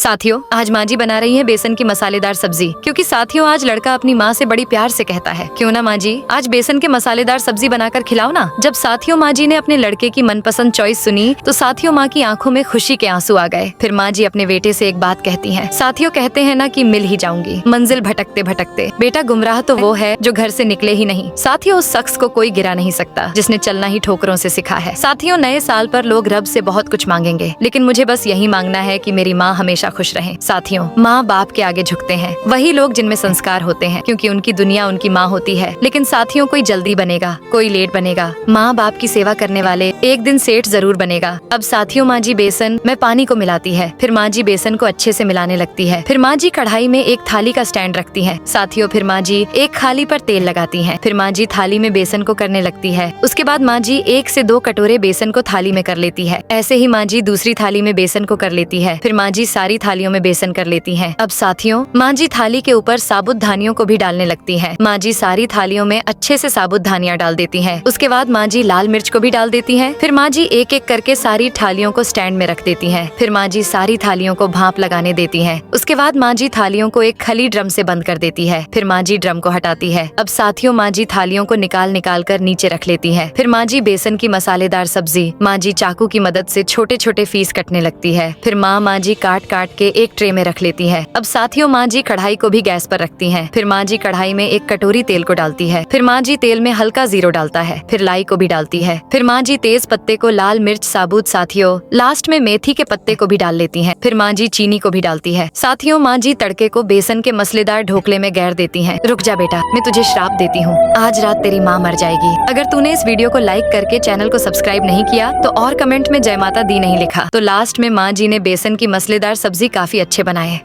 साथियों, आज माँ जी बना रही है बेसन की मसालेदार सब्जी, क्योंकि साथियों आज लड़का अपनी माँ से बड़ी प्यार से कहता है, क्यों ना माँ जी आज बेसन के मसालेदार सब्जी बनाकर खिलाओ ना। जब साथियों माँ जी ने अपने लड़के की मनपसंद चॉइस सुनी तो साथियों माँ की आंखों में खुशी के आंसू आ गए। फिर माँ जी अपने बेटे से एक बात कहती हैं, साथियों कहते हैं ना कि मिल ही जाऊंगी मंजिल भटकते भटकते। बेटा गुमराह तो वो है जो घर से निकले ही नहीं। साथियों उस शख्स को कोई गिरा नहीं सकता जिसने चलना ही ठोकरों से सिखा है। साथियों नए साल पर लोग रब से बहुत कुछ मांगेंगे, लेकिन मुझे बस यही मांगना है कि मेरी माँ हमेशा खुश रहे। साथियों माँ बाप के आगे झुकते हैं वही लोग जिनमें संस्कार होते हैं, क्योंकि उनकी दुनिया उनकी माँ होती है। लेकिन साथियों कोई जल्दी बनेगा, कोई लेट बनेगा। माँ बाप की सेवा करने वाले एक दिन सेठ जरूर बनेगा। अब साथियों माँ जी बेसन में पानी को मिलाती है, फिर माँ जी बेसन को अच्छे से मिलाने लगती है। फिर माँ जी कढ़ाई में एक थाली का स्टैंड रखती है। साथियों फिर माँ जी एक खाली पर तेल लगाती है। फिर माँ जी थाली में बेसन को करने लगती है। उसके बाद माँ जी 1 से 2 कटोरे बेसन को थाली में कर लेती है। ऐसे ही माँ जी दूसरी थाली में बेसन को कर लेती है। फिर माँ जी सारी थालियों में बेसन कर लेती हैं। अब साथियों माँ जी थाली के ऊपर साबुत धानियों को भी डालने लगती हैं। माँ जी सारी थालियों में अच्छे से साबुत धानियाँ डाल देती हैं। उसके बाद माँ जी लाल मिर्च को भी डाल देती हैं। फिर माँ जी एक एक करके सारी थालियों को स्टैंड में रख देती हैं। फिर माँ जी सारी थालियों को भाप लगाने देती हैं। उसके बाद माँ जी थालियों को एक खली ड्रम से बंद कर देती है। फिर माँ जी ड्रम को हटाती है। अब साथियों माँ जी थालियों को निकाल निकाल कर नीचे रख लेती है। फिर माँ जी बेसन की मसालेदार सब्जी माँ जी चाकू की मदद से छोटे छोटे पीस कटने लगती है। फिर माँ जी काट काट के एक ट्रे में रख लेती है। अब साथियों माँ जी कढ़ाई को भी गैस पर रखती हैं। फिर माँ जी कढ़ाई में एक कटोरी तेल को डालती है। फिर माँ जी तेल में हल्का जीरो डालता है। फिर लाई को भी डालती है। फिर माँ जी तेज पत्ते को, लाल मिर्च साबुत, साथियों लास्ट में मेथी के पत्ते को भी डाल लेती हैं। फिर माँ जी चीनी को भी डालती है। साथियों माँ जी तड़के को बेसन के मसलेदार ढोकले में गैर देती हैं। रुक जा बेटा, मैं तुझे श्राप देती हूँ, आज रात तेरी माँ मर जाएगी। अगर तूने इस वीडियो को लाइक करके चैनल को सब्सक्राइब नहीं किया तो और कमेंट में जय माता दी नहीं लिखा तो लास्ट में माँ जी ने बेसन की मसलेदार सब्जी काफी अच्छे बनाए।